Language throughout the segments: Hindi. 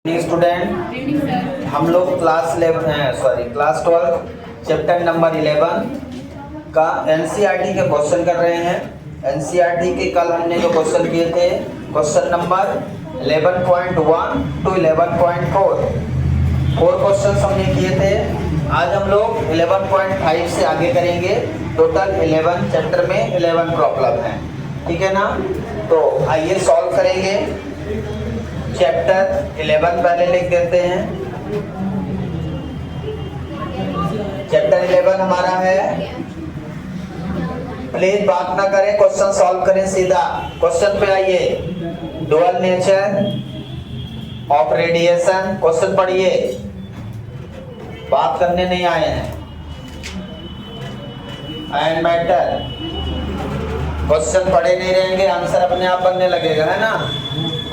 स्टूडेंट, हम लोग क्लास 12 चैप्टर नंबर 11 का एनसीईआरटी के क्वेश्चन कर रहे हैं। एनसीईआरटी के कल हमने जो क्वेश्चन किए थे, क्वेश्चन नंबर 11.1 टू 11.4 4 क्वेश्चन हमने किए थे। आज हम लोग 11.5 से आगे करेंगे। टोटल 11 चैप्टर में 11 प्रॉब्लम है, ठीक है ना। तो आइए सॉल्व करेंगे। चैप्टर 11 पहले लिख देते हैं। चैप्टर 11 हमारा है, प्लीज बात ना करें, क्वेश्चन सॉल्व करें सीधा। क्वेश्चन पे आइए। Dual nature of radiation, question पढ़िए, बात करने नहीं आए हैं। एंड मैटर, क्वेश्चन पढ़े नहीं रहेंगे, आंसर अपने आप बनने लगेगा, है ना।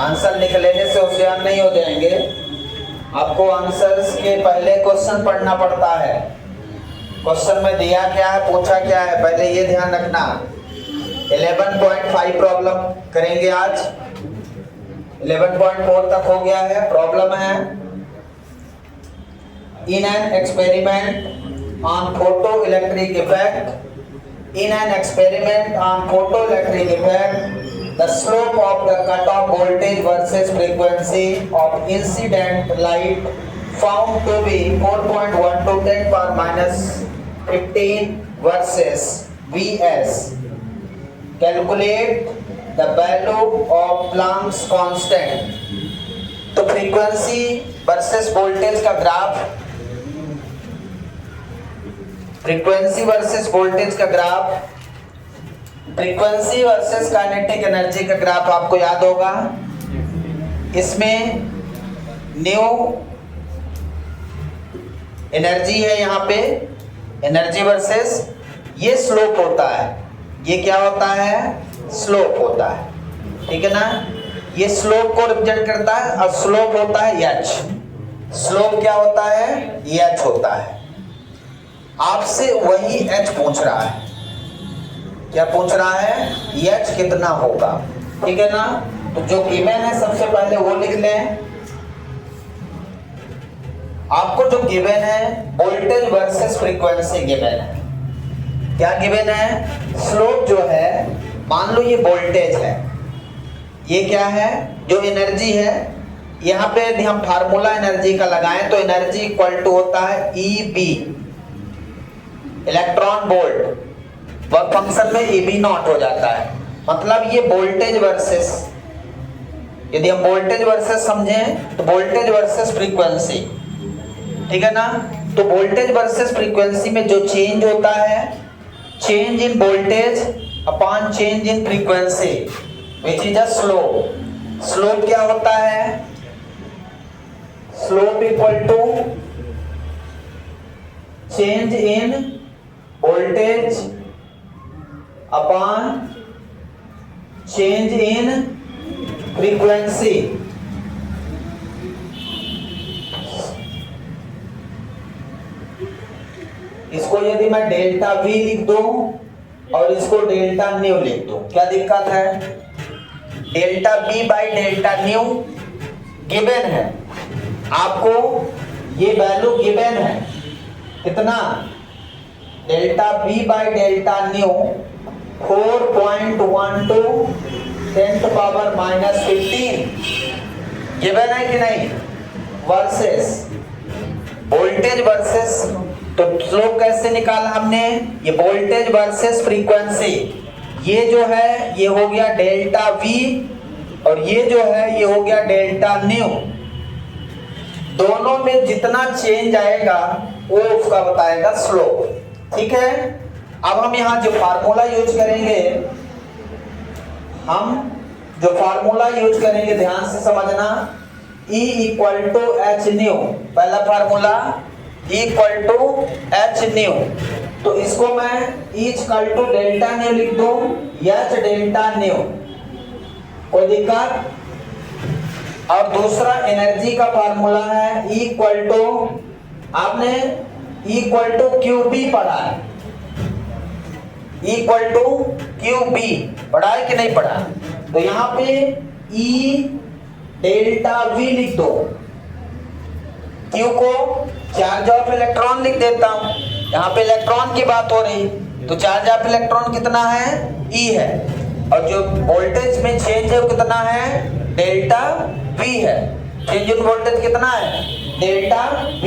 आंसर लिख लेने से होशियार नहीं हो जाएंगे। आपको आंसर्स के पहले क्वेश्चन पढ़ना पड़ता है। क्वेश्चन में दिया क्या है, पूछा क्या है, पहले ये ध्यान रखना। 11.5 प्रॉब्लम करेंगे आज। 11.4 तक हो गया है। प्रॉब्लम है, in an experiment on photo electric effect, in an experiment on photoelectric effect, the slope of the cutoff voltage versus frequency of incident light found to be 4.1 to 10 power minus 15 versus Vs. Calculate the value of Planck's constant. तो फ्रीक्वेंसी वर्सेस वोल्टेज का ग्राफ, फ्रीक्वेंसी वर्सेस वोल्टेज का graph, frequency versus kinetic energy का ग्राफ आपको याद होगा। इसमें न्यू एनर्जी है, यहाँ पे एनर्जी वर्सेस ये स्लोप होता है। ये क्या होता है, स्लोप होता है, ठीक है ना। ये स्लोप को रिप्रेजेंट करता है और स्लोप होता है एच। स्लोप क्या होता है, एच होता है। आपसे वही एच पूछ रहा है। क्या पूछ रहा है, एच कितना होगा, ठीक है ना। तो जो गिवन है सबसे पहले वो लिख लें। आपको जो गिवन है वोल्टेज वर्सेस फ्रीक्वेंसी गिवन है। क्या गिवन है, स्लोप जो है, मान लो ये वोल्टेज है, ये क्या है, जो एनर्जी है। यहाँ पे यदि हम फार्मूला एनर्जी का लगाएं तो एनर्जी इक्वल टू होता है EB, electron volt. Work function में EB नॉट हो जाता है। मतलब ये वोल्टेज वर्सेस, यदि हम वोल्टेज वर्सेस समझें तो वोल्टेज वर्सेस फ्रीक्वेंसी, ठीक है ना। तो वोल्टेज वर्सेस फ्रीक्वेंसी में जो चेंज होता है, change in voltage upon change in frequency, which is a slope. Slope क्या होता है, slope equal to change in voltage upon change in frequency. इसको यदि मैं डेल्टा V लिख दूं और इसको डेल्टा न्यू लिख दूं, क्या दिक्कत है। Delta V by delta new given है, आपको ये वैल्यू गिवन है, कितना, delta V by delta new 4.12 10 power minus 15 given है कि नहीं। वर्सेस वोल्टेज वर्सेस, तो स्लोप कैसे निकाला हमने, ये वोल्टेज वर्सेस फ्रीक्वेंसी। ये जो है ये हो गया डेल्टा V और ये जो है ये हो गया डेल्टा न्यू। दोनों में जितना चेंज आएगा वो उसका बताएगा स्लोप, ठीक है। अब हम यहाँ जो फार्मूला यूज करेंगे, हम जो फार्मूला यूज करेंगे ध्यान से समझना। E equal to H nu, पहला फार्मूला E equal to H nu. तो इसको मैं E equal to delta nu लिख दूं, एच डेल्टा न्यू, कोई दिक्कत। और दूसरा एनर्जी का फार्मूला है E इक्वल टू, आपने E इक्वल टू QB पढ़ा है, E इक्वल टू QB पढ़ा है कि नहीं पढ़ा। तो यहाँ पे E डेल्टा V लिख दो, Q को चार्ज ऑफ इलेक्ट्रॉन लिख देता हूं, यहाँ पे इलेक्ट्रॉन की बात हो रही, तो चार्ज ऑफ इलेक्ट्रॉन कितना है, E है, और जो वोल्टेज में चेंज है वो कितना है, डेल्टा V है। चेंज इन वोल्टेज कितना है, डेल्टा V।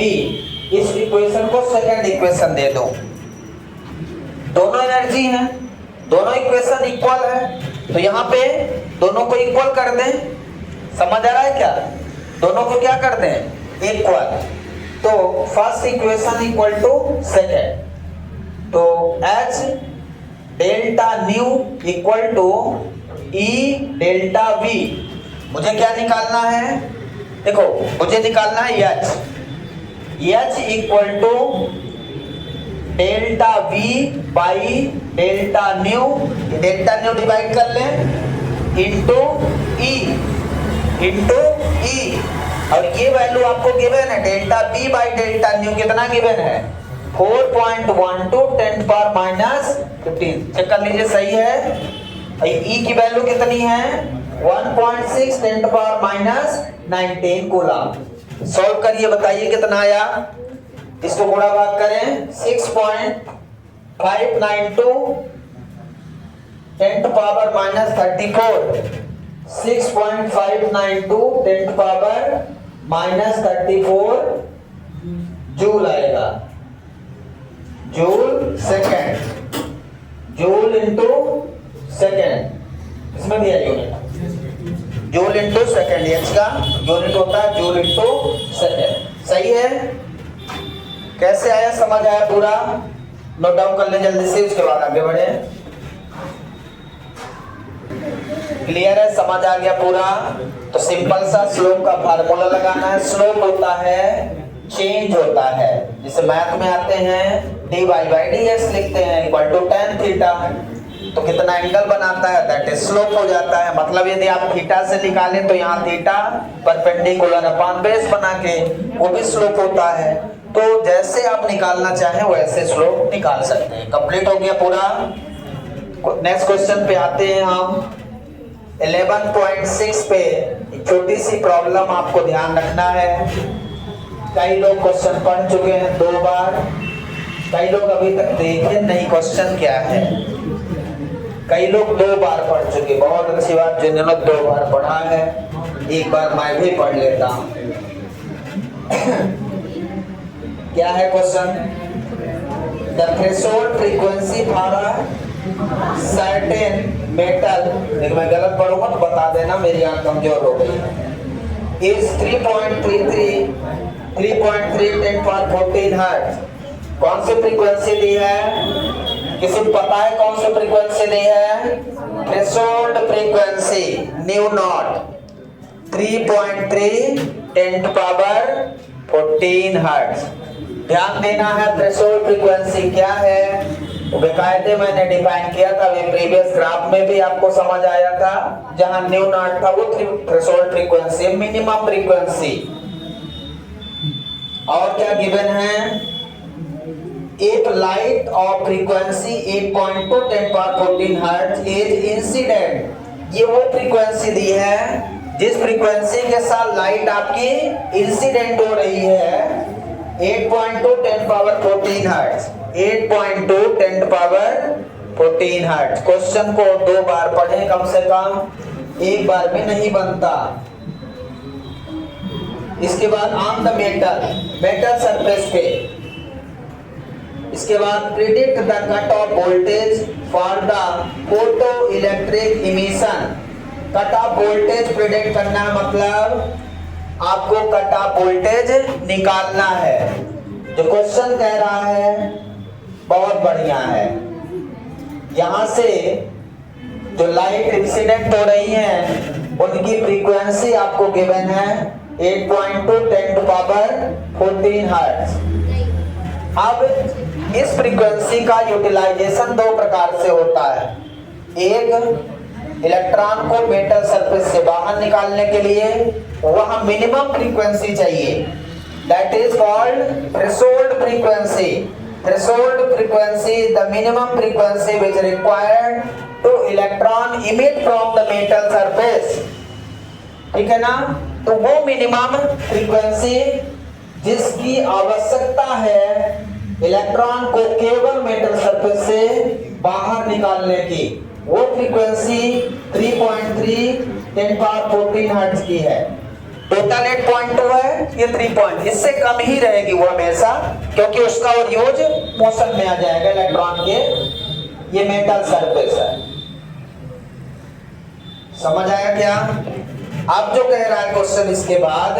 इस इक्वेशन को सेकंड इक्वेशन दे दो, दोनों एनर्जी हैं, दोनों इक्वेशन इक्वल है, तो यहाँ पे दोनों को इक्वल कर दें। समझ आ रहा है क्या, दोनों को क्या कर दें, इक्वल। तो first equation equal to second, तो H delta nu equal to E delta V। मुझे क्या निकालना है, देखो मुझे निकालना है H equal to delta V by delta nu divide कर लें इंटू E, और ये वैल्यू आपको गिवन है, delta V by delta new कितना गिवन है, 4.12 10 पावर माइनस 15। चेक कर लीजिए सही है। E की वैल्यू कितनी है, 1.6 10 पावर माइनस 19 कूलम। सॉल्व करिए, बताइए कितना आया। इसको गुणा भाग करें, 6.592 10 power minus 34, 6.592 10 power minus 34 joule आएगा, joule second, joule into second, इसमें दिया unit, joule into second. H का यूनिट होता है जूल इंटू सेकेंड। सही है, कैसे आया, समझ आया पूरा, नोट डाउन कर ले जल्दी से, उसके बाद आगे बढ़े। क्लियर है, समझ आ गया पूरा। तो सिंपल सा स्लोप का फार्मूला लगाना है। स्लोप होता है, चेंज होता है, जिसे मैथ में आते हैं dy बाई dx लिखते हैं, इक्वल टू tan थीटा। तो कितना एंगल बनाता है, दैट इज स्लोप हो जाता है। मतलब यदि आप थीटा से निकालें तो यहाँ थीटा परपेंडिकुलर अपॉन बेस बना के वो भी स्लोप होता है। तो जैसे आप निकालना चाहें वैसे स्लोप निकाल सकते हैं। कंप्लीट हो गया पूरा। नेक्स्ट क्वेश्चन पे आते हैं हम। 11.6 पे एक छोटी सी प्रॉब्लम आपको ध्यान रखना है। कई लोग क्वेश्चन पढ़ चुके हैं 2 बार, कई लोग अभी तक देखे नहीं क्वेश्चन क्या है, कई लोग 2 बार पढ़ चुके। बहुत अच्छी बात, जिन्होंने 2 बार पढ़ा है, एक बार मैं भी पढ़ लेता हूं। क्या है question, the threshold frequency for a certain metal, देखो मैं गलत पढ़ूंगा तो बता देना, मेरी आंख कमजोर हो गई, इज 3.33 10 पावर 14 हर्ट्ज। कौन सी फ्रीक्वेंसी दी है, किसी को पता है कौन सी फ्रीक्वेंसी दी है, threshold frequency new not 3.3 10 power 14 hertz. ध्यान देना है, थ्रेशोल्ड फ्रीक्वेंसी क्या है बेकायदे मैंने डिफाइन किया था, वे प्रीवियस ग्राफ में भी आपको समझ आया था। जहां न्यू नॉट था वो थ्रेशोल्ड फ्रीक्वेंसी, मिनिमम फ्रीक्वेंसी। और क्या गिवन है, एक light of frequency 8.2 10 power 14 hertz is incident. ये वो फ्रीक्वेंसी दी है जिस फ्रीक्वेंसी के साथ लाइट आपकी इंसिडेंट हो रही है, 8.2 10 power 14 hertz, 8.2 10 power 14 hertz. Question को 2 बार पढ़ें कम से कम, एक बार में नहीं बनता। इसके बाद ऑन द मेटल सरफेस पे, इसके बाद predict the cut off voltage for the photo electric emission. Cut off voltage predict करना मतलब आपको कट ऑफ वोल्टेज निकालना है। जो क्वेश्चन कह रहा है बहुत बढ़िया है। यहां से जो लाइट इंसिडेंट हो रही हैं उनकी फ्रीक्वेंसी आपको गिवन है 8.2 10 पावर 14 हर्ट्ज। अब इस फ्रीक्वेंसी का यूटिलाइजेशन 2 प्रकार से होता है। एक, इलेक्ट्रॉन को मेटल सरफेस से बाहर निकालने के लिए वहां मिनिमम फ्रीक्वेंसी चाहिए, that is called threshold frequency. Threshold frequency is the minimum frequency which required two electron emit from the metal surface. ठीक है ना, तो वो मिनिमम फ्रीक्वेंसी जिसकी आवश्यकता है इलेक्ट्रॉन को केवल मेटल सरफेस से बाहर निकालने की, वो फ्रीक्वेंसी 3.3 10⁻14 हर्ट्ज की है। टोटल 8.2 है, ये 3 इससे कम ही रहेगी वो हमेशा, क्योंकि उसका और यूज मोशन में आ जाएगा इलेक्ट्रॉन के। ये मेटल सरफेस है, समझ आया क्या? अब जो कह रहा है क्वेश्चन, इसके बाद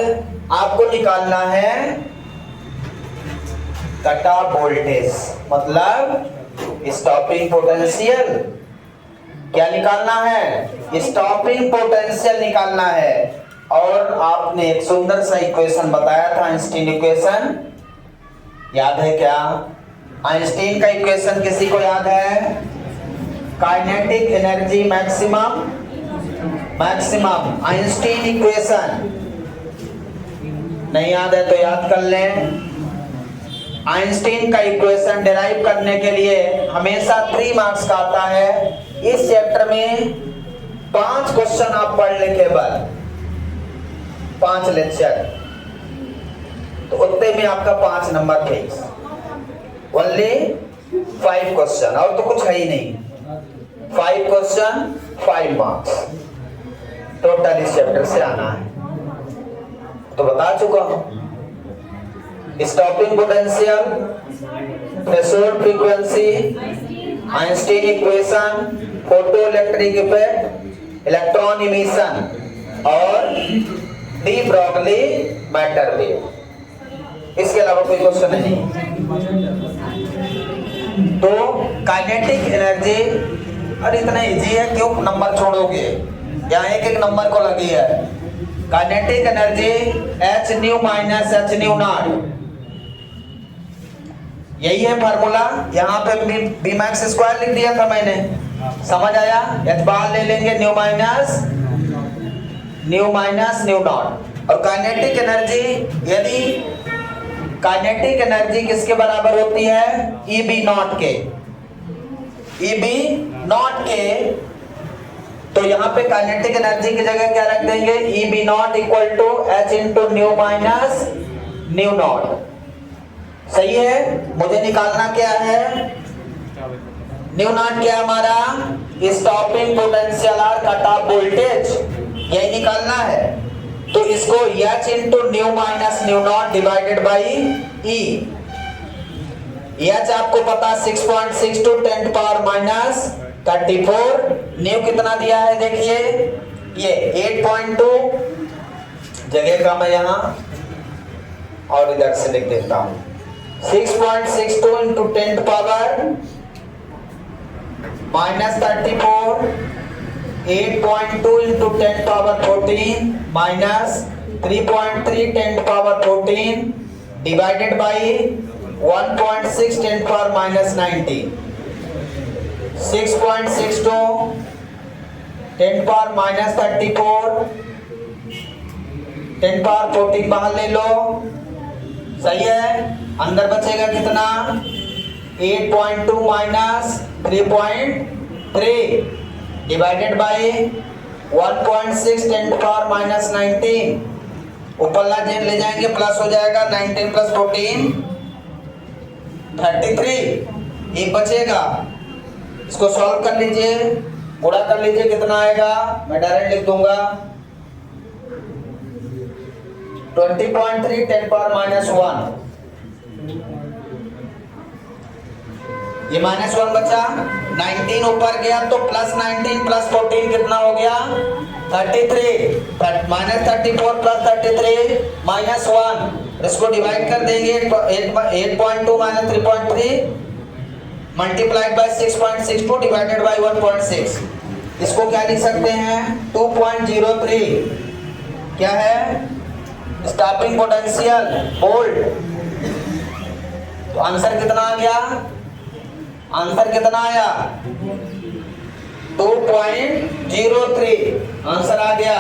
आपको निकालना है कट ऑफ वोल्टेज, मतलब स्टॉपिंग पोटेंशियल। क्या निकालना है? स्टॉपिंग पोटेंशियल निकालना है। और आपने एक सुंदर सा इक्वेशन बताया था, आइंस्टीन इक्वेशन, याद है क्या? आइंस्टीन का इक्वेशन किसी को याद है? Kinetic energy maximum Einstein equation. नहीं याद है तो याद कर लें। आइंस्टीन का इक्वेशन डिराइव करने के लिए हमेशा 3 मार्क्स का आता है। इस चैप्टर में 5 क्वेश्चन आप पढ़ ले, केवल 5 लेक्चर, तो उतने में आपका 5 नंबर फिक्स। ओनली 5 क्वेश्चन, और तो कुछ है ही नहीं। 5 क्वेश्चन 5 मार्क्स टोटल इस चैप्टर से आना है। तो बता चुका हूं, stopping potential, threshold frequency, Einstein equation, photo electric effect, electron emission और डी ब्रॉगली मैटर वेव। इसके अलावा कोई क्वेश्चन नहीं। तो काइनेटिक एनर्जी, और इतना इजी है, क्यों नंबर छोड़ोगे? यहाँ एक नंबर को लगी है। Kinetic energy h nu minus h nu not, यही है फार्मूला। यहाँ पे बी मैक्स स्क्वायर लिख दिया था मैंने, समझ आया? h बार ले लेंगे न्यू माइनस न्यू नॉट। और काइनेटिक एनर्जी, यदि काइनेटिक एनर्जी किसके बराबर होती है? EB नॉट के, EB नॉट के। तो यहाँ पे काइनेटिक एनर्जी की जगह क्या रख देंगे? EB naught equal to H into nu minus nu naught. सही है? मुझे निकालना क्या है? न्यू नॉट क्या हमारा? स्टॉपिंग पोटेंशियल और कट ऑफ वोल्टेज, यही निकालना है। तो इसको H into nu minus nu not divided by E। H आपको पता 6.6 टू 10⁻−34। न्यू कितना दिया है देखिए, ये 8.2, जगह का मैं यहाँ और इधर से लिख देता हूँ। 6.62 into 10⁻−34, 8.2 into 10⁻14 minus 3.3 10⁻14 divided by 1.6 10⁻−19। 6.62 10⁻−34, 10⁻14 बाहर ले लो, सही है? अंदर बचेगा कितना? 8.2 माइनस 3.3 डिवाइडेड बाई 1.6 10⁻−19। ऊपर ला जेन ले जाएंगे, प्लस हो जाएगा 19 प्लस 14 33। एक बचेगा, इसको सॉल्व कर लीजिए, गुणा कर लीजिए, कितना आएगा? मैं डायरेक्ट लिख दूंगा 20.3 10⁻−1। ये -1 बचा, 19 ऊपर गया तो प्लस 19 प्लस 14 कितना हो गया? 33। -34 प्लस 33 -1। इसको डिवाइड कर देंगे, 8.2 minus 3.3 multiplied by 6.62 divided by 1.6। इसको क्या लिख सकते हैं? 2.03। क्या है? Stopping potential volt. तो आंसर कितना आ गया? आंसर कितना आया? 2.03 आंसर आ गया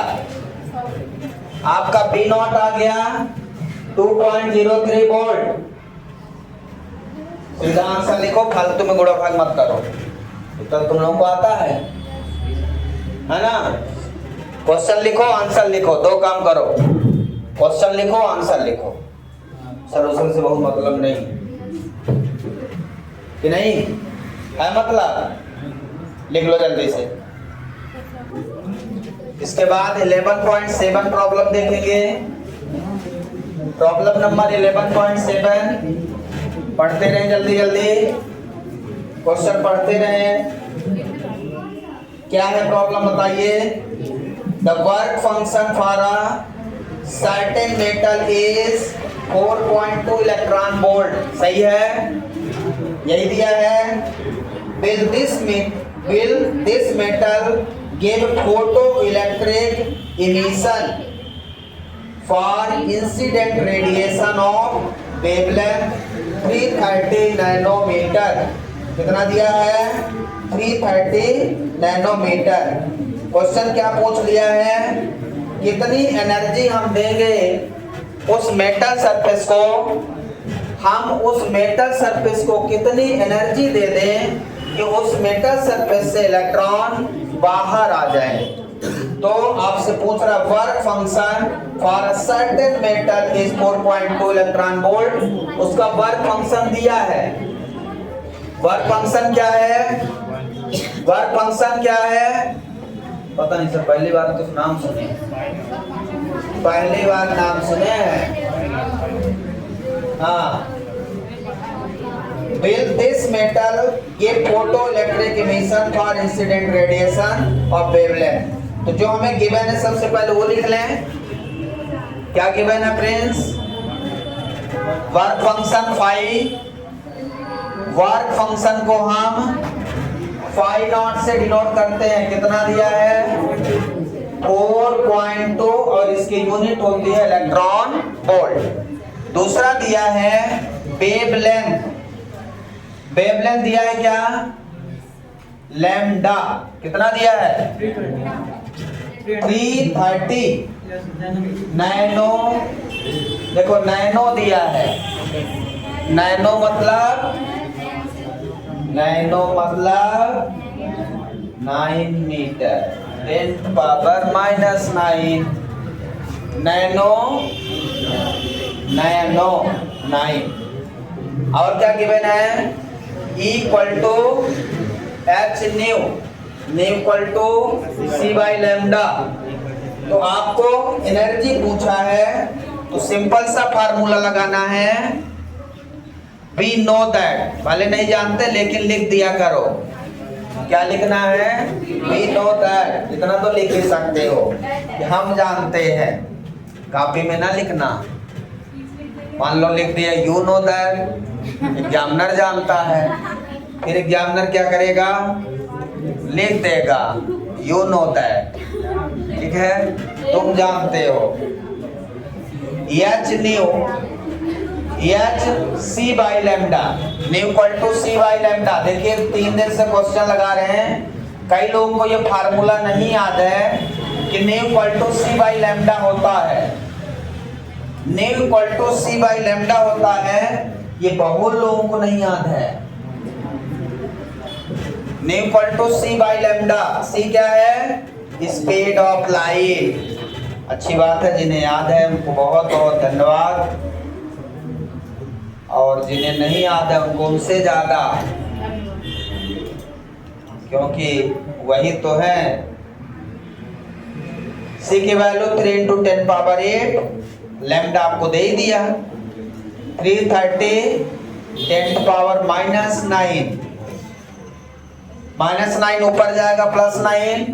आपका। बी नॉट आ गया 2.03 वोल्ट। सीधा आंसर लिखो, फालतू में गुणा भाग मत करो, उत्तर तुम लोगों को आता है ना? क्वेश्चन लिखो, आंसर लिखो, दो काम करो, क्वेश्चन लिखो, आंसर लिखो। सॉल्यूशन से बहुत मतलब नहीं कि नहीं है, मतलब लिख लो जल्दी से। इसके बाद 11.7 प्रॉब्लम देखेंगे। प्रॉब्लम नंबर 11.7 पढ़ते रहें जल्दी जल्दी, क्वेश्चन पढ़ते रहें। क्या है प्रॉब्लम बताइए। The work function for a certain metal is 4.2 electron volt. सही है, यही दिया है। will this metal give photoelectric emission for incident radiation of wavelength 330 nanometre. कितना दिया है? 330 नैनोमीटर। क्वेश्चन क्या पूछ लिया है, कितनी एनर्जी हम देंगे उस मेटल सरफेस को, हम उस मेटल सरफेस को कितनी एनर्जी दे दें कि उस मेटल सरफेस से इलेक्ट्रॉन बाहर आ जाए। तो आपसे पूछ रहा work function for a certain metal is 4.2 electron volt. उसका वर्क फंक्शन दिया है। वर्क फंक्शन क्या है? वर्क फंक्शन क्या है? पता नहीं सर, पहली बार तो नाम सुने, पहली बार नाम सुने हैं। हाँ, will this metal give photoelectric emission for incident radiation of wavelength। तो जो हमें गिवन है सबसे पहले वो लिख लें। क्या गिवन है friends? Work function phi, work function को हम फाई नॉट से डिनोट करते हैं। कितना दिया है? 4.2 और इसकी यूनिट होती है इलेक्ट्रॉन वोल्ट। दूसरा दिया है वेवलेंथ। वेवलेंथ दिया है क्या? लैम्डा। कितना दिया है? 330 नैनो। देखो नैनो दिया है, नैनो मतलब 9 मीटर 10⁻⁹ नैनो 9। और क्या गिवन है? Equal to H nu equal to C by lambda. तो आपको एनर्जी पूछा है तो सिंपल सा फार्मूला लगाना है। वी नो दैट, भले नहीं जानते लेकिन लिख दिया करो। क्या लिखना है? We know that. इतना तो लिख ही सकते हो कि हम जानते हैं, कॉपी में ना लिखना। मान लो लिख दिया यू नो दैट, एग्जामिनर जानता है, फिर एग्जामिनर क्या करेगा? लिख देगा यू नो दैट। ठीक है, तुम जानते हो। H nu H C by lambda, nu equal to C by lambda. देखिए 3 दिन से क्वेश्चन लगा रहे हैं, कई लोगों को ये फार्मूला नहीं याद है कि nu equal to C by lambda होता है। Nu equal to C by lambda होता है, ये बहुत लोगों को नहीं याद है। Nu equal to C by lambda. C क्या है? Speed of light. अच्छी बात है, जिन्हें याद है उनको बहुत बहुत धन्यवाद, और जिन्हें नहीं याद है उनको उनसे ज्यादा, क्योंकि वही तो है। सी की वैल्यू 3 × 10⁻⁸, लैम्डा आपको दे ही दिया 330 10⁻⁹ -9 ऊपर जाएगा +9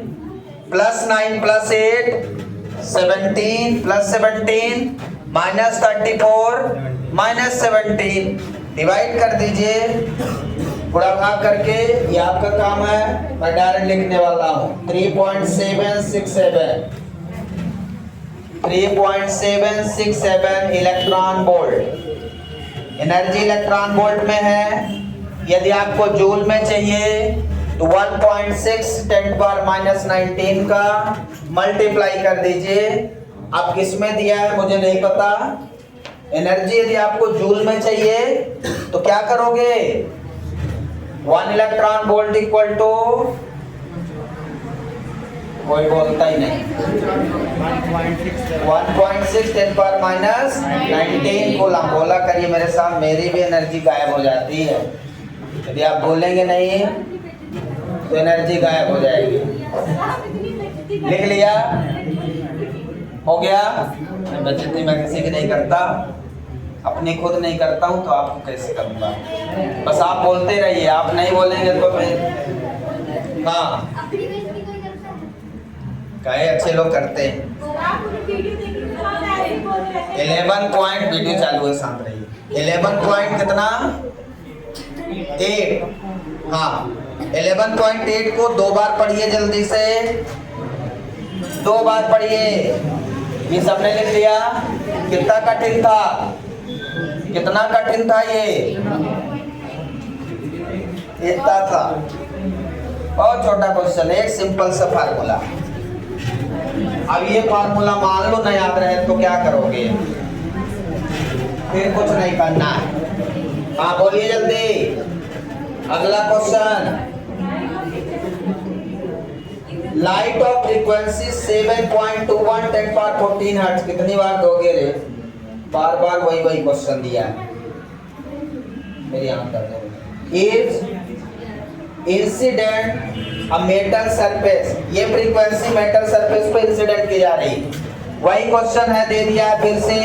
+9 +8 17 +17 -34 -17 डिवाइड कर दीजिए, गुणा भाग करके। ये आपका काम है, मैं डायरेक्ट लिखने वाला हूँ। 3.767 electron volt. Energy electron volt में है। यदि आपको जूल में चाहिए तो 1.6 10⁻⁻19 का मल्टीप्लाई कर दीजिए। अब किस में दिया है मुझे नहीं पता। एनर्जी यदि आपको जूल में चाहिए तो क्या करोगे? 1 इलेक्ट्रॉन वोल्ट इक्वल टू कोई बोलता ही नहीं। 1.6 10⁻⁻19 कूलम। बोला करिए मेरे साथ, मेरी भी एनर्जी गायब हो जाती है। यदि आप बोलेंगे नहीं तो एनर्जी गायब हो जाएगी। लिख लिया? हो गया? बेइज्जती मैं किसी की नहीं करता, अपनी खुद नहीं करता हूँ तो आपको कैसे करूँगा। बस आप बोलते रहिए, आप नहीं बोलेंगे तो फिर हाँ कहे अच्छे लोग करते हैं। 11 पॉइंट वीडियो चालू है, शांत रहिए। 11 पॉइंट कितना 8, हाँ 11.8 को 2 बार पढ़िए, जल्दी से 2 बार पढ़िए। ये सबने लिख लिया? कितना कठिन था, कितना कठिन था ये? इतना था, बहुत छोटा क्वेश्चन, एक सिंपल सा फार्मूला। अब ये फार्मूला मान लो न याद रहे तो क्या करोगे? फिर कुछ नहीं करना है। हाँ बोलिए जल्दी। अगला question, light of frequency 7.21 10⁻14 hertz कितनी बार दोगे रे? बार बार वही वही क्वेश्चन दिया है, मेरी आंख कर दो। Is incident a metal surface, ये फ्रीक्वेंसी मेटल सरफेस पे इंसिडेंट की जा रही, वही क्वेश्चन है, दे दिया है फिर से।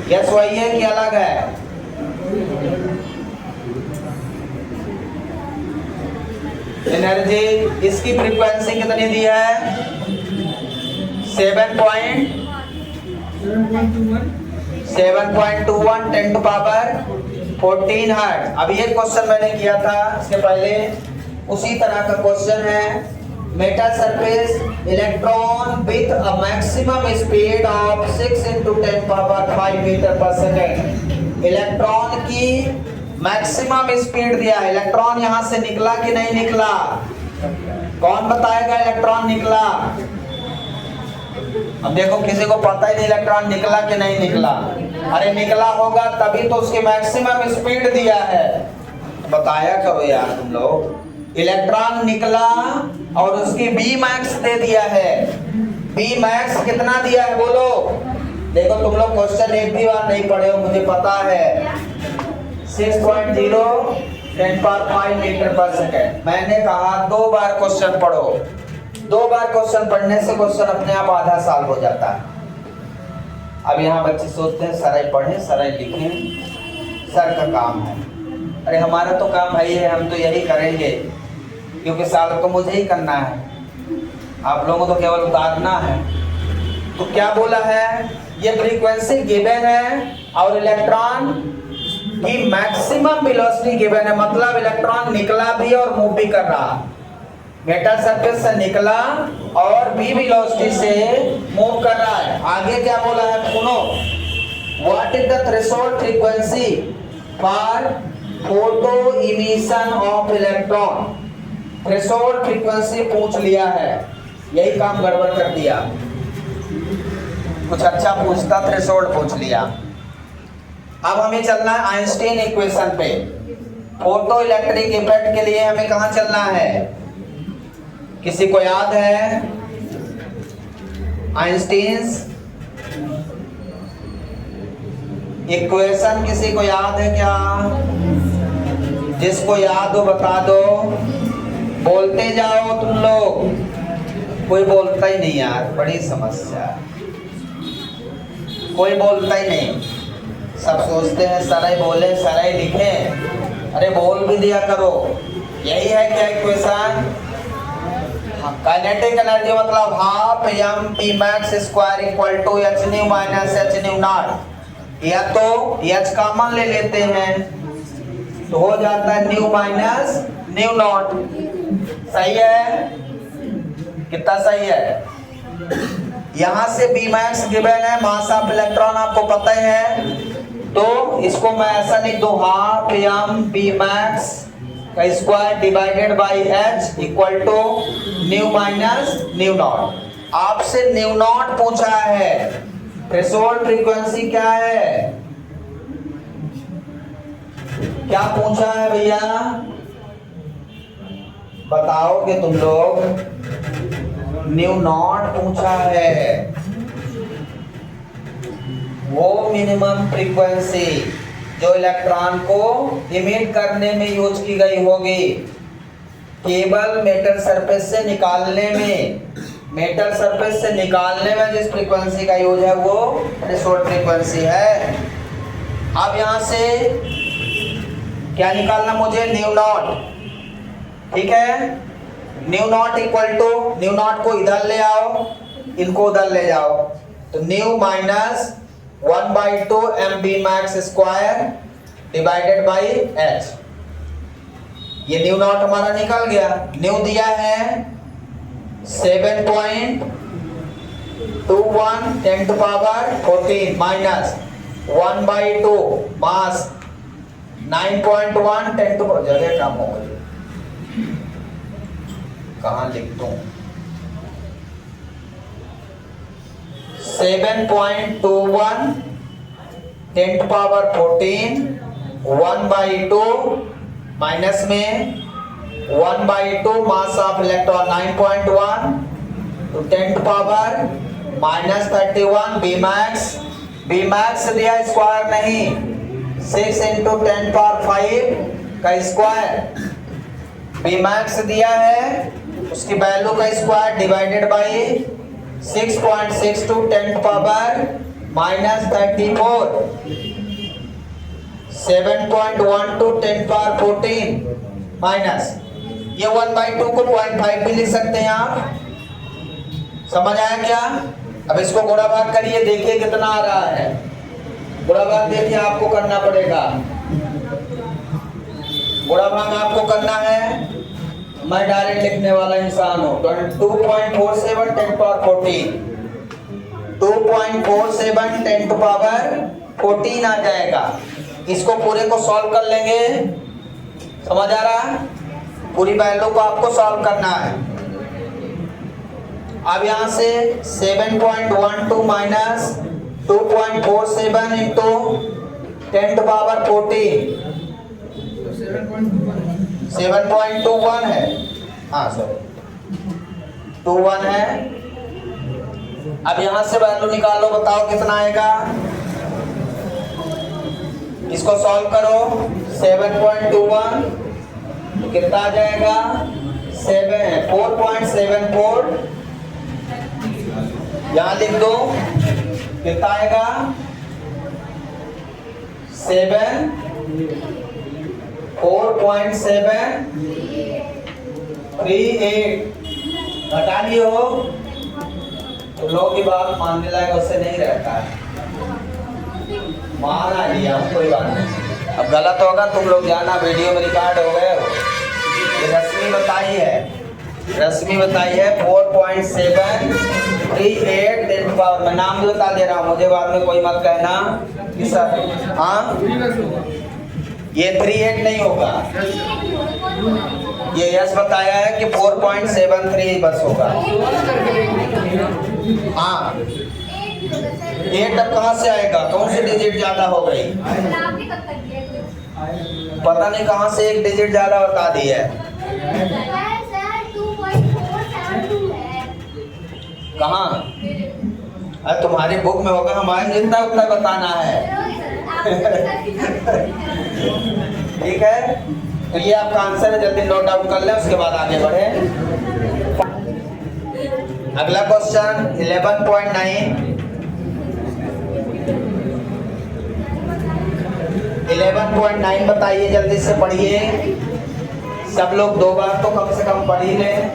यस वही है कि अलग है? एनर्जी इसकी फ्रीक्वेंसी कितनी दी है? 7.21 10⁻14 हर्ट्ज। अब ये क्वेश्चन मैंने किया था इसके पहले, उसी तरह का क्वेश्चन है। Metal surface electron with a maximum speed of 6 × 10⁵ metre per second. Electron की मैक्सिमम स्पीड दिया है। इलेक्ट्रॉन यहां से निकला कि नहीं निकला? कौन बताएगा इलेक्ट्रॉन निकला? अब देखो किसी को पता ही नहीं इलेक्ट्रॉन निकला कि नहीं निकला। अरे निकला होगा तभी तो उसकी मैक्सिमम स्पीड दिया है, बताया करो यार तुम लोग। इलेक्ट्रॉन निकला और उसकी बी मैक्स दे दिया है। बी मैक्स कितना दिया है बोलो? देखो तुम लोग क्वेश्चन एक भी बार नहीं पढ़े हो, मुझे पता है। 6.0 10⁵ मीटर पर सेकेंड। मैंने कहा 2 बार क्वेश्चन पढ़ो, 2 बार क्वेश्चन पढ़ने से क्वेश्चन अपने आप आधा साल हो जाता है। अब यहाँ बच्चे सोचते हैं सराय पढ़ें सराय लिखें, सर का काम है। अरे हमारा तो काम है ही है, हम तो यही करेंगे क्योंकि साल तो मुझे ही करना है, आप लोगों को तो केवल उतारना है। तो क्या बोला है? ये फ्रीक्वेंसी गिवन है और इलेक्ट्रॉन की मैक्सिमम वेलोसिटी गिवन है, मतलब इलेक्ट्रॉन निकला भी और मूव भी कर रहा। मेटल सरफेस से निकला और बी वेलोसिटी से मूव कर रहा है। आगे क्या बोला है सुनो, what is the threshold frequency for photo emission of electron. Threshold frequency पूछ लिया है, यही काम गड़बड़ कर दिया। कुछ अच्छा पूछता, थ्रेशोल्ड पूछ लिया। अब हमें चलना है आइंस्टीन इक्वेशन पे। फोटो इलेक्ट्रिक इफेक्ट के लिए हमें कहाँ चलना है? किसी को याद है आइंस्टीन्स इक्वेशन? किसी को याद है क्या? जिसको याद हो बता दो, बोलते जाओ तुम लोग। कोई बोलता ही नहीं यार, बड़ी समस्या, कोई बोलता ही नहीं। सब सोचते हैं सराय बोले सराय लिखे, अरे बोल भी दिया करो। यही है क्या इक्वेशन? काइनेटिक एनर्जी मतलब half m p max square equal to h nu minus h nu naught. या तो h कॉमन ले लेते हैं तो हो जाता है न्यू माइनस न्यू नॉट। सही है? कितना सही है? यहां से बी मैक्स गिवन है, मास ऑफ इलेक्ट्रॉन आपको पता है, तो इसको मैं ऐसा लिख दूं, हाफ m p max का square divided by h equal to nu minus nu naught. आपसे न्यू नॉट पूछा है। थ्रेशोल्ड फ्रीक्वेंसी क्या है? क्या पूछा है भैया? बताओगे तुम लोग? न्यू नॉट पूछा है, वो मिनिमम फ्रीक्वेंसी जो इलेक्ट्रॉन को इमिट करने में यूज की गई होगी, केवल मेटल सरफेस से निकालने में, मेटल सरफेस से निकालने में जिस फ्रीक्वेंसी का यूज है वो थ्रेशोल्ड फ्रीक्वेंसी है। अब यहां से क्या निकालना मुझे, न्यू नॉट, ठीक है। Nu naught equal to, nu naught को इधर ले आओ, इनको उधर ले जाओ, तो nu minus 1/2 mv max square divided by h। ये न्यू नॉट हमारा निकल गया। न्यू दिया है 7.21 10⁻14 माइनस 1/2 मास 9.1 10⁻, जगह कम हो गई, कहाँ लिख दूं, 7.21 10⁻14 1/2 माइनस में 1/2 मास ऑफ इलेक्ट्रॉन 9.1 तो 10⁻−31 बी मैक्स दिया, स्क्वायर नहीं, 6 × 10⁵ का स्क्वायर बी मैक्स दिया है, उसकी वैल्यू का स्क्वायर डिवाइडेड बाई 6.62 10⁻−34 7.12 10⁻14 माइनस ये 1/2 को 0.5 भी लिख सकते हैं आप। समझ आया क्या? अब इसको गुणा भाग करिए, देखिए कितना आ रहा है। गुणा भाग देखिए आपको करना पड़ेगा, गुणा भाग आपको करना है। मैं डायरेक्ट लिखने वाला इंसान हूँ। 2.47 10⁻14 2.47 10⁻14 आ जाएगा। इसको पूरे को सॉल्व कर लेंगे, समझ आ रहा? पूरी वैल्यू को आपको सॉल्व करना है। अब यहाँ से 7.12 माइनस 2.47 इंटू 10⁻14 7.21 है, हाँ सॉरी 21 है। अब यहाँ से वैल्यू निकालो, बताओ कितना आएगा। इसको सॉल्व करो, 7.21 तो कितना आ जाएगा, 4.74 यहाँ लिख दो, कितना आएगा 4.738 घटा लिए हो तो लोग की बात मानने लायक उससे नहीं रहता है। माना लिया कोई बात नहीं, अब गलत होगा तुम लोग जाना, वीडियो में रिकॉर्ड हो गए हो। ये रश्मि बताई है, रश्मि बताई है 4.738 मैं नाम भी बता दे रहा हूँ, मुझे बाद में कोई मत कहना कि सर हाँ ये 38 नहीं होगा, ये यस बताया है कि 4.73 बस होगा। हाँ 8 अब कहाँ से आएगा, कौन सी डिजिट ज्यादा हो गई, पता नहीं कहाँ से एक डिजिट ज्यादा बता दी है। कहाँ? अरे तुम्हारी बुक में होगा, हमारे जितना उतना बताना है। ठीक है, तो ये आपका आंसर है, जल्दी नोट डाउन कर लें, उसके बाद आगे बढ़े। अगला क्वेश्चन 11.9 बताइए, जल्दी से पढ़िए। सब लोग 2 बार तो कम से कम पढ़ ही लें।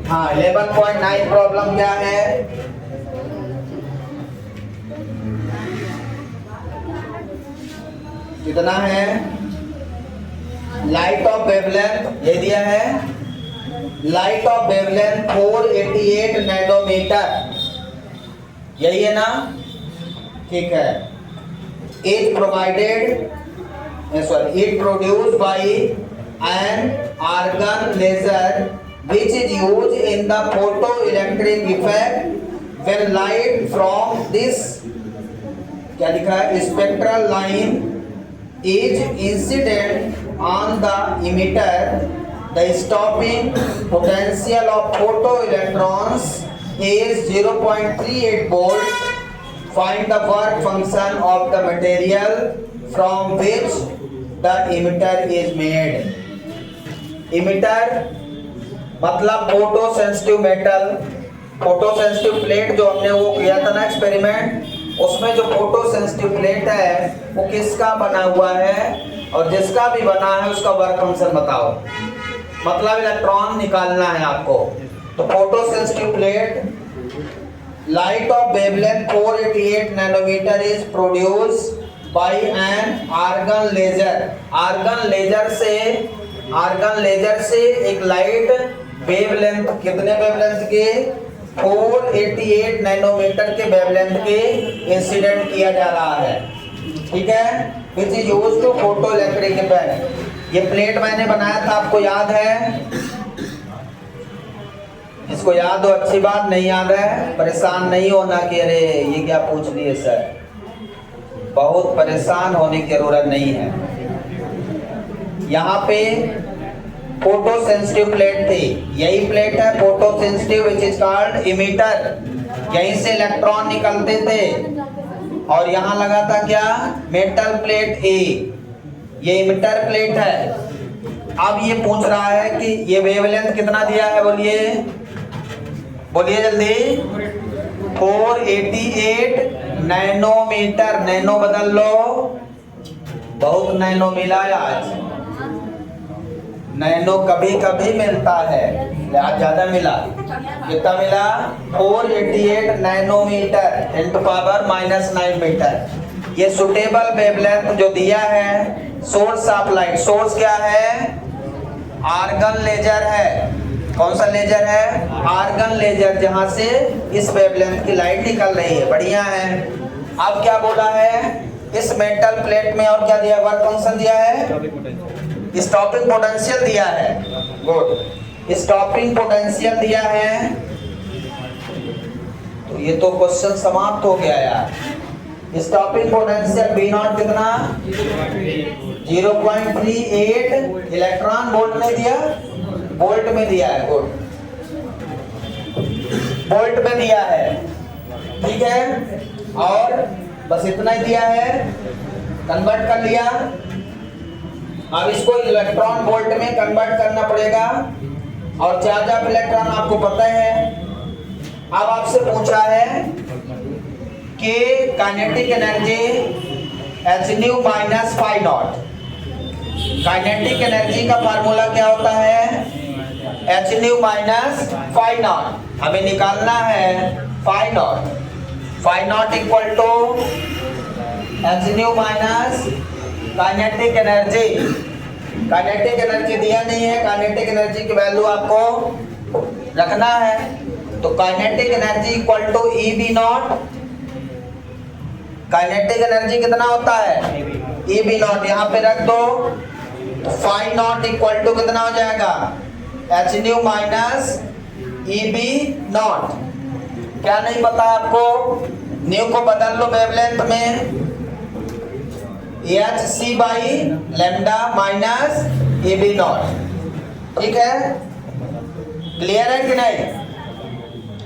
हाँ 11.9 प्रॉब्लम क्या है? कितना है? लाइट ऑफ वेवलेंथ ये दिया है, लाइट ऑफ वेवलेंथ 488 नैनोमीटर, यही है ना? ठीक है। It provided it produced by an argon laser which is used in the photoelectric effect when light from this क्या लिखा है spectral line is incident on the emitter, the stopping potential of photoelectrons is 0.38 volt. Find the work function of the material from which the emitter is made. Emitter मतलब photo sensitive metal, photo sensitive plate जो हमने वो किया था ना एक्सपेरिमेंट, उसमें जो फोटो सेंसिटिव प्लेट है वो किसका बना हुआ है, और जिसका भी बना है उसका वर्क फंक्शन बताओ, मतलब इलेक्ट्रॉन निकालना है आपको। तो photo sensitive plate, light of wavelength 488 nanometre is produce by an argon laser. Argon laser से एक लाइट वेवलेंथ, कितने वेवलेंथ के, 488 नैनोमीटर के वेवलेंथ के इंसिडेंट किया जा रहा है, ठीक है, which is used to photo electric effect. ये प्लेट मैंने बनाया था, आपको याद है? इसको याद हो अच्छी बात, नहीं याद है परेशान नहीं होना कि अरे ये क्या पूछ लिए सर, बहुत परेशान होने की जरूरत नहीं है। यहाँ पे फोटो सेंसिटिव प्लेट थी, यही प्लेट है photo sensitive which is called emitter, यहीं से इलेक्ट्रॉन निकलते थे, और यहाँ लगा था क्या, मेटल प्लेट ए, ये इमिटर प्लेट है। अब ये पूछ रहा है कि ये वेवलेंथ कितना दिया है, बोलिए जल्दी, 488 नैनोमीटर, नैनो बदल लो, बहुत नैनो मिला है आज, नैनो कभी कभी मिलता है, आज ज्यादा मिला, कितना मिला, 488 नैनोमीटर 10⁻⁹ मीटर। ये सुटेबल वेवलेंथ जो दिया है, सोर्स ऑफ लाइट, सोर्स क्या है, आर्गन लेजर है। कौन सा लेजर है, आर्गन लेजर, जहां से इस वेवलेंथ की लाइट निकल रही है, बढ़िया है। अब क्या बोला है, इस मेटल प्लेट में और क्या दिया, वर्क फंक्शन दिया है, स्टॉपिंग पोटेंशियल दिया है, गुड, स्टॉपिंग पोटेंशियल दिया है। तो ये तो क्वेश्चन समाप्त हो गया यार। स्टॉपिंग पोटेंशियल बी नॉट कितना, 0.38 इलेक्ट्रॉन वोल्ट में दिया, वोल्ट में दिया है, गुड, वोल्ट में दिया है, ठीक है, और बस इतना ही दिया है, कन्वर्ट कर लिया। अब इसको इलेक्ट्रॉन वोल्ट में कन्वर्ट करना पड़ेगा, और चार्ज ऑफ इलेक्ट्रॉन आपको पता है। अब आपसे पूछा है कि kinetic energy hν minus phi naught, kinetic energy का फार्मूला क्या होता है, hν माइनस फाई नॉट, हमें निकालना है phi naught, phi naught equal to hν minus kinetic energy. Kinetic energy दिया नहीं है, काइनेटिक एनर्जी की वैल्यू आपको रखना है, तो kinetic energy equal to E B naught, kinetic energy कितना होता है, ई बी नॉट, यहाँ पे रख दो, फाई नॉट इक्वल टू कितना हो जाएगा, hν minus E B not. क्या नहीं पता आपको, न्यू को बदल लो वेवलेंथ में, hc by lambda minus A B naught, ठीक है, क्लियर है कि नहीं?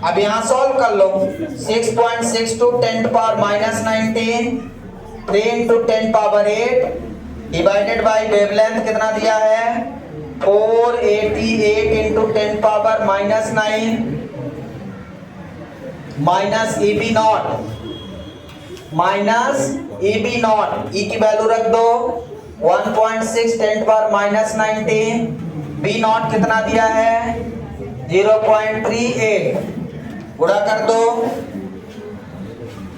अब यहां सॉल्व कर लो, 6.62 10⁻⁻19 3 × 10⁸ डिवाइडेड बाई वेवलेंथ कितना दिया है, 488 × 10⁻⁹ minus E B naught, minus E B naught, E की वैल्यू रख दो 1.6 10⁻⁹, बी नॉट कितना दिया है 0.38, गुणा कर दो,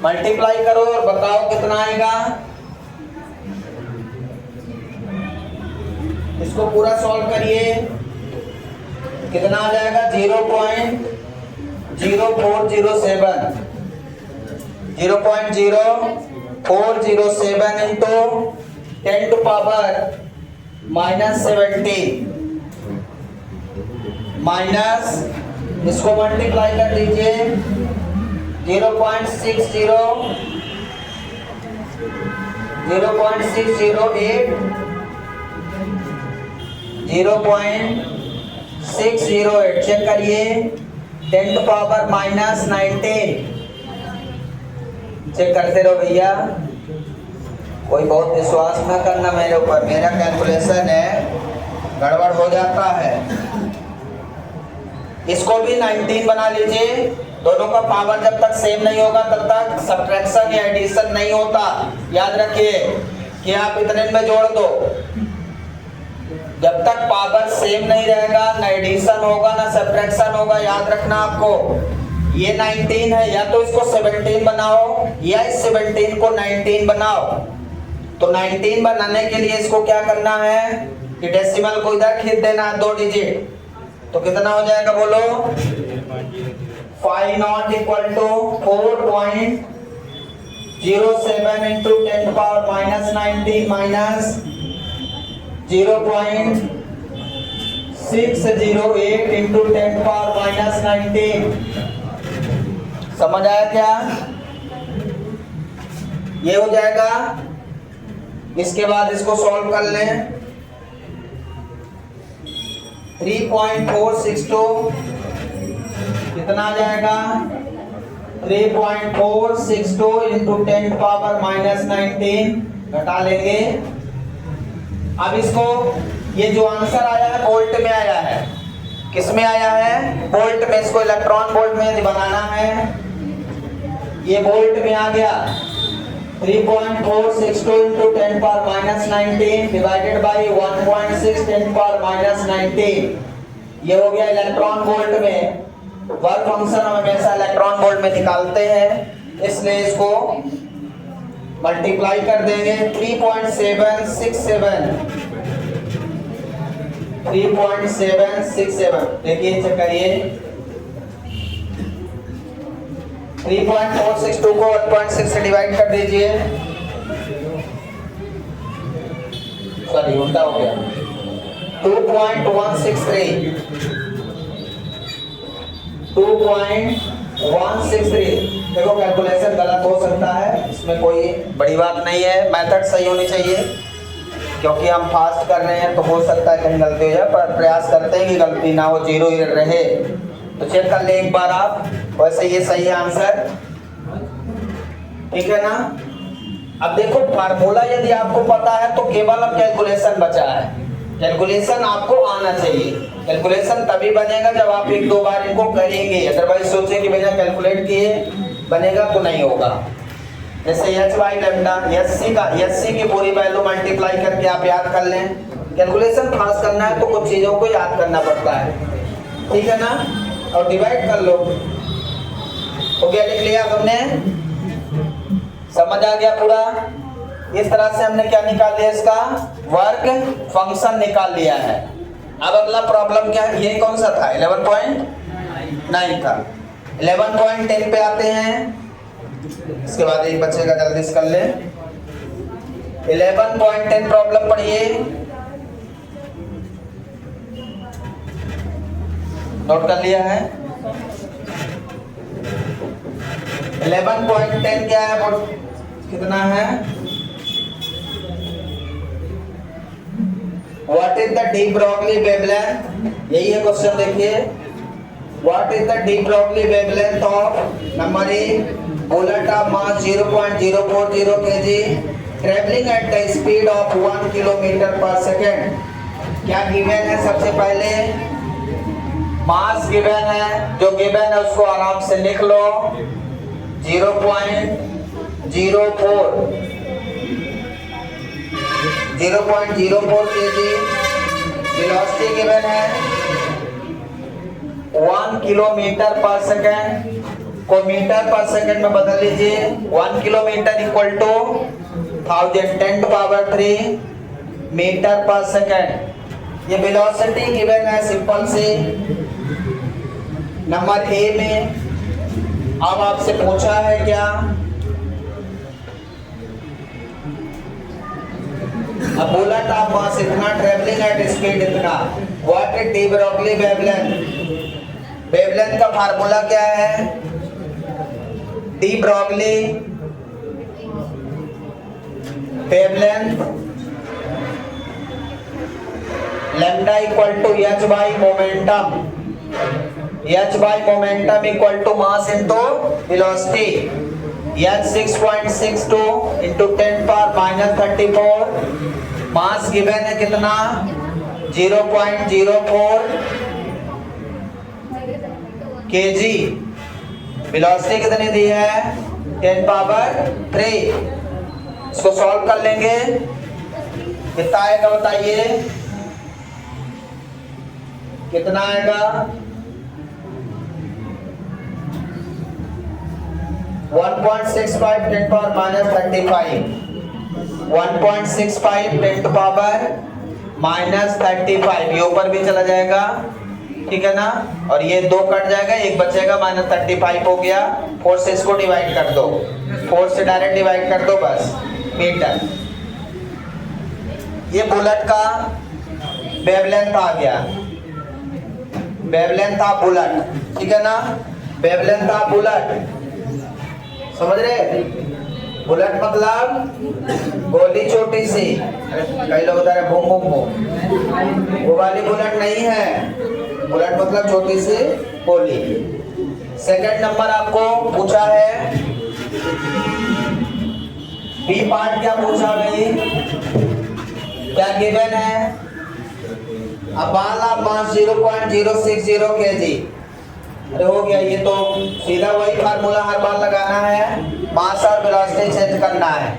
मल्टीप्लाई करो और बताओ कितना आएगा। इसको पूरा सॉल्व करिए, कितना आ जाएगा 0.0407 0.0407 इंटू 10⁻⁻17 माइनस, इसको मल्टीप्लाई कर दीजिए 0.608 0.0 608 चेक करिए 10 टू पावर माइनस 19 चेक करते रहो भैया, कोई बहुत विश्वास ना करना मेरे ऊपर, मेरा कैलकुलेशन है गड़बड़ हो जाता है। इसको भी 19 बना लीजिए, दोनों का पावर जब तक सेम नहीं होगा तब तक सब्ट्रैक्शन या एडिशन नहीं होता। याद रखिए कि आप इतने में जोड़ दो, जब तक पावर सेम नहीं रहेगा ना एडिशन होगा ना सब्ट्रैक्शन होगा। याद रखना आपको, ये 19 है, या तो इसको 17 बनाओ या इस 17 को 19 बनाओ। तो 19 बनाने के लिए इसको क्या करना है कि डेसिमल को इधर खींच देना है 2 डिजिट। तो कितना हो जाएगा बोलो, 5 naught equal to 4.07 into 10 power minus 19 minus 0.608 into 10 power minus 19। समझ आया क्या? ये हो जाएगा। इसके बाद इसको सॉल्व कर लें। 3.462 कितना आ जाएगा, 3.462 इंटू 10 पावर माइनस 19 घटा लेंगे। अब इसको, ये जो आंसर आया है वोल्ट में आया है, किस में आया है, वोल्ट में। इसको इलेक्ट्रॉन वोल्ट में यदि बनाना है, ये वोल्ट में आ गया। 3.462 into 10 power minus 19 divided by 1.6 10 power minus 19, ये हो गया इलेक्ट्रॉन वोल्ट में। वर्क फंक्शन हम हमेशा इलेक्ट्रॉन वोल्ट में निकालते हैं, इसलिए इसको मल्टीप्लाई कर देंगे। 3.767 देखिए चेक करिए। 3.462 को 1.6 से डिवाइड कर दीजिए, सॉरी उल्टा हो गया, 2.163। देखो कैलकुलेशन गलत हो सकता है, इसमें कोई बड़ी बात नहीं है, मेथड सही होनी चाहिए, क्योंकि हम फास्ट कर रहे हैं तो हो सकता है कहीं गलती हो जाए, पर प्रयास करते हैं कि गलती ना हो, 0 ही रहे। तो चेक कर ले एक बार आप, वैसे ये सही आंसर, ठीक है ना। अब देखो फार्मूला यदि आपको पता है तो केवल अब कैलकुलेशन बचा है। कैलकुलेशन आपको आना चाहिए, कैलकुलेशन तभी बनेगा जब आप 1-2 बार इनको करेंगे, अदरवाइज सोचे कि बिना कैलकुलेट किए बनेगा तो नहीं होगा। जैसे h by lambda, S C की पूरी वैल्यू मल्टीप्लाई करके आप याद कर लें। कैलकुलेशन पास करना है तो कुछ चीजों को याद करना पड़ता है, ठीक है ना। और डिवाइड कर लो, हो गया, लिख लिया हमने, समझ आ गया पूरा। इस तरह से हमने क्या निकाल लिया, इसका वर्क फंक्शन निकाल लिया है। अब अगला प्रॉब्लम क्या है, ये कौन सा था, 11.9 था। 11.10 पे आते हैं, इसके बाद एक बच्चे का जल्दी से कर ले। 11.10 प्रॉब्लम पढ़िए, नोट कर लिया है। 11.10 क्या है, कितना है, what is the D Broglie wavelength, यही है क्वेश्चन। देखिए, what is the D Broglie wavelength of number A bullet of mass 0.040 kg travelling at the speed of 1 kilometre पर सेकेंड। क्या गिवन है, सबसे पहले मास गिवन है, जो गिवन है उसको आराम से लिख लो, 0.04 kg। वेलोसिटी गिवन है 1 किलोमीटर पर सेकेंड, को मीटर पर सेकेंड में बदल लीजिए। 1 kilometre equal to 1010⁻³ metre per second. ये वेलोसिटी गिवन है सिंपल से नंबर ए में। अब आपसे पूछा है क्या, अब बुलेट ऑफ मास इतना, ट्रेवलिंग एट स्पीड इतना, what is de Broglie wavelength. Wavelength का फार्मूला क्या है, de Broglie wavelength lambda equal to H by momentum, H by momentum equal to mass into velocity. H 6.62 into 10⁻⁻34, mass given है कितना 0.04 kg, वेलोसिटी कितनी दी है 10⁻3। इसको सॉल्व कर लेंगे, कितना आएगा बताइए, कितना आएगा 1.65 10⁻⁻35, 1.65 10⁻⁻35, ये ऊपर भी चला जाएगा, ठीक है ना, और ये 2 कट जाएगा, एक बचेगा -35 हो गया। 4 से इसको डिवाइड कर दो, 4 से डायरेक्ट डिवाइड कर दो बस, मीटर। ये बुलेट का वेवलेंथ आ गया, वेवलेंथ ऑफ बुलेट, ठीक है ना, वेवलेंथ ऑफ बुलेट, समझ रहे, बुलेट मतलब गोली छोटी सी, कई लोग बता रहे बूम बूम बूम, वो वाली बुलेट नहीं है, बुलेट मतलब छोटी सी गोली। सेकंड नंबर आपको पूछा है बी पार्ट, क्या पूछा भाई, क्या गिवन है, अबाला मास 0.060 kg। अरे हो गया, ये तो सीधा वही फार्मूला हर बार लगाना है, मास और वेलोसिटी चेंज करना है।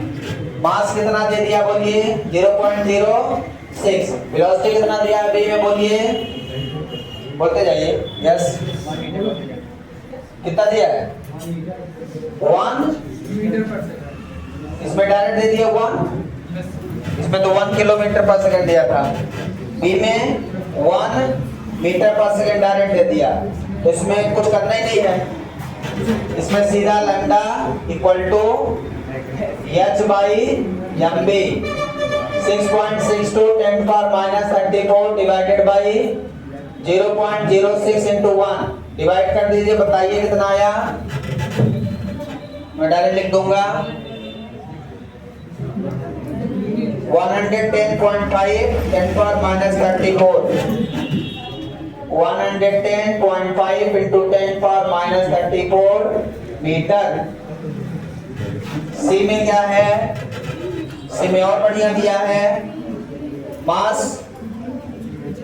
मास कितना दे दिया बोलिए 0.06, वेलोसिटी कितना दिया अभी में बोलिए, बोलते जाइए, यस कितना दिया है 1 इसमें डायरेक्ट दे दिया 1, इसमें तो 1 किलोमीटर पर सेकंड दिया था, बी में 1 मीटर पर सेकंड डायरेक्ट दे दिया, तो इसमें कुछ करना ही नहीं है, इसमें सीधा lambda equal to H by M B 6.62 10⁻⁻34 divided by 0.06 into 1, divide कर दीजिए, बताइए कितना आया, मैं डायरेक्ट लिख दूंगा 110.5 10⁻⁻34, 110.5 इंटू 10⁻⁻34 मीटर। सी में क्या है, सी में और बढ़िया दिया है, मास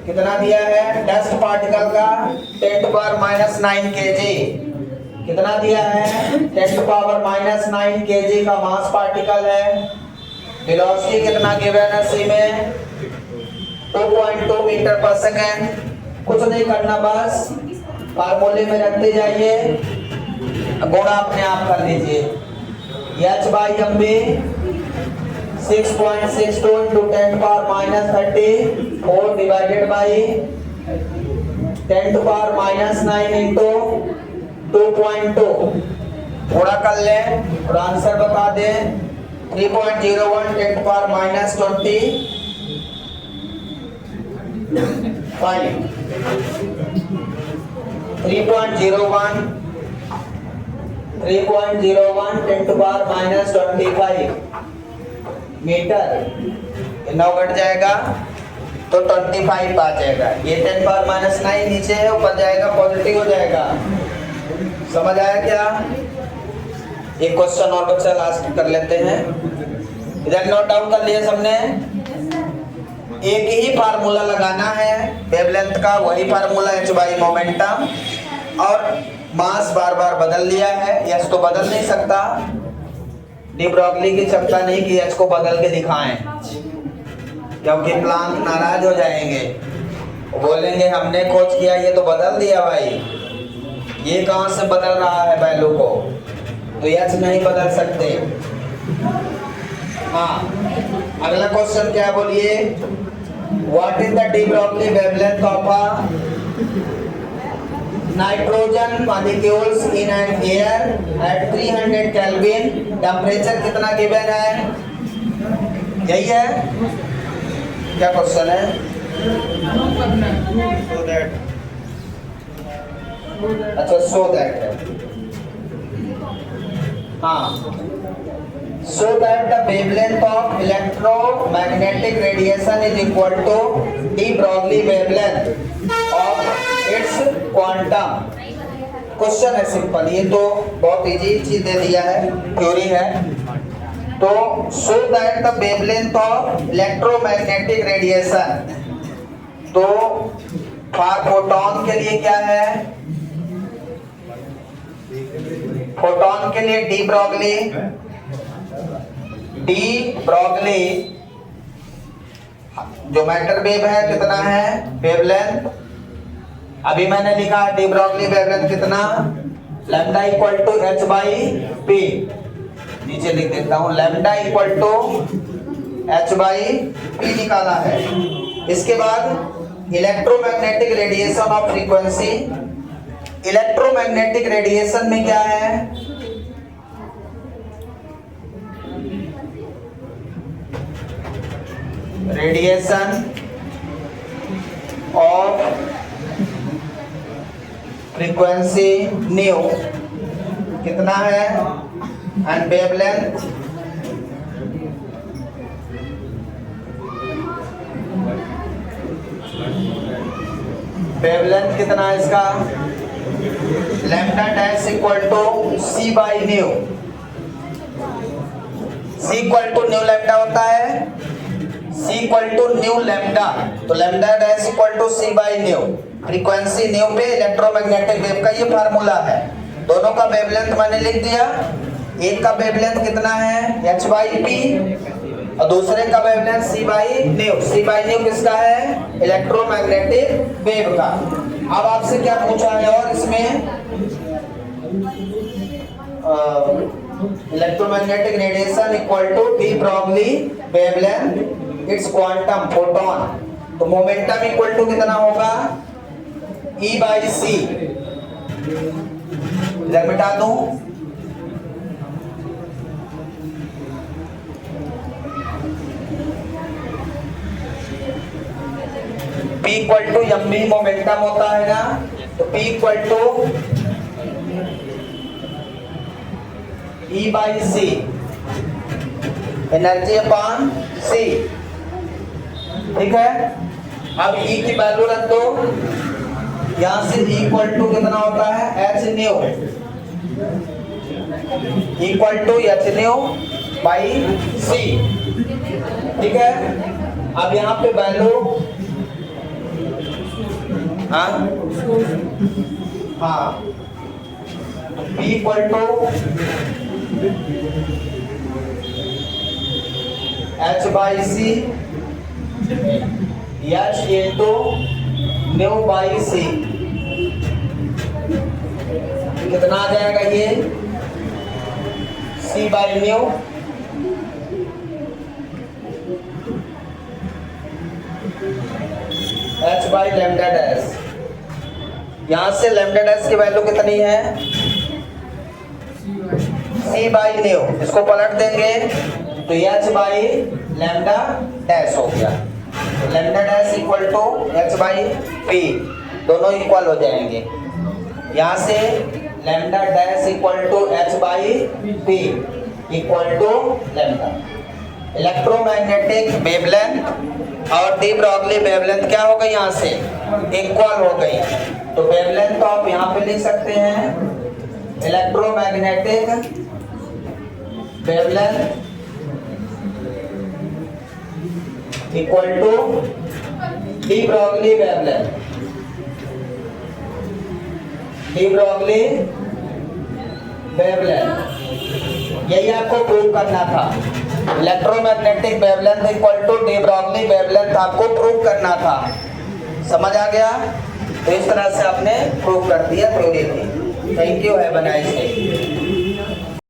कितना दिया है, डस्ट पार्टिकल का 10⁻⁹ kg, कितना दिया है 10⁻⁹ kg का मास पार्टिकल है। वेलोसिटी कितना गिवन है सी में 2.2 मीटर पर सेकेंड। कुछ नहीं करना, बस फार्मूले में रखते जाइए, गुणा अपने आप कर लीजिए, H by M B 6.62 into 10⁻⁻34 divided by 10⁻⁹ into 2.2, थोड़ा कर लें और आंसर बता दें 3.01 10⁻⁻25, 3.01 10⁻⁻25 मीटर, 9 घट जाएगा तो 25 आ जाएगा, ये 10⁻⁹ नीचे है, ऊपर जाएगा पॉजिटिव हो जाएगा, समझ आया क्या। एक क्वेश्चन और बच्चा लास्ट कर लेते हैं, इधर नोट डाउन कर लिए सबने, एक ही फार्मूला लगाना है वेवलेंथ का, वही फार्मूला एच बाई मोमेंटम, और मास बार बार बदल लिया है, एच तो बदल नहीं सकता, डी ब्रोगली की क्षमता नहीं कि एच को बदल के दिखाएं, क्योंकि प्लांट नाराज हो जाएंगे, बोलेंगे हमने खोज किया, ये तो बदल दिया भाई, ये कहां से बदल रहा है वैल्यू को, तो एच नहीं बदल सकते। हाँ, अगला क्वेश्चन क्या बोलिए, what is the de Broglie wavelength of a nitrogen molecules in an air at 300 kelvin, temperature कितना गिवन है, यही है क्या क्वेश्चन है, अच्छा सो दैट है, हाँ, so that the wavelength of electromagnetic radiation is equal to D Broglie wavelength of its quantum. Question है सिंपल, ये तो बहुत इजी चीज दे दिया है, थ्योरी है। तो show that the wavelength of electromagnetic radiation, तो फॉर फोटॉन के लिए क्या है, फोटॉन के लिए डी ब्रॉगली जो मैटर वेव है कितना है, वेवलेंथ, अभी मैंने लिखा है डी ब्रॉगली वेवलेंथ कितना, lambda equal to H by P, नीचे लिख देता हूं, lambda equal to H by P निकाला है। इसके बाद electromagnetic radiation of frequency, electromagnetic radiation में क्या है, रेडिएशन ऑफ फ्रीक्वेंसी न्यू कितना है, एंड वेवलेंथ कितना है इसका, lambda dash equal to C by nu, C equal to nu lambda होता है, C equal to nu lambda, तो lambda dash equal to C by nu, frequency nu पे इलेक्ट्रोमैग्नेटिक वेव का ये फार्मूला है। दोनों का वेवलेंथ मैंने लिख दिया, एक का वेवलेंथ कितना है एच बाई पी और दूसरे का wavelength C by nu, C by nu किसका है, इलेक्ट्रोमैग्नेटिक वेव का। अब आपसे क्या पूछा है, और इसमें electromagnetic radiation equal to de Broglie wavelength its quantum photon, तो मोमेंटम इक्वल टू कितना होगा, ई बाई सी, इधर मिटा दूं, P equal to M B momentum होता है ना, तो P equal to E by C, energy upon C, ठीक है। अब E की वैल्यू रख दो, यहां से E इक्वल टू कितना होता है H nu, equal to H nu by C, ठीक है। अब यहाँ पे वैल्यू हाँ P equal to H by C H into nu by C, कितना आ जाएगा ये, C by nu H by lambda dash, यहां से लैम्डा डैश की वैल्यू कितनी है, सी बाई न्यू, इसको पलट देंगे तो एच बाई लैम्डा डैश हो गया, तो lambda dash equal to H by P, दोनों इक्वल हो जाएंगे। यहां से lambda dash equal to H by P equal to lambda, electromagnetic wavelength और डी ब्रॉगली वेवलेंथ क्या हो गई, यहाँ से इक्वल हो गई, तो वेवलेंथ आप यहाँ पे लिख सकते हैं electromagnetic wavelength equal to de Broglie wavelength, de Broglie wavelength, यही आपको प्रूव करना था, electromagnetic wavelength equal to de Broglie wavelength आपको प्रूव करना था, समझ आ गया। तो इस तरह से आपने प्रूव कर दिया थ्योरी थी। Thank you, have a nice day.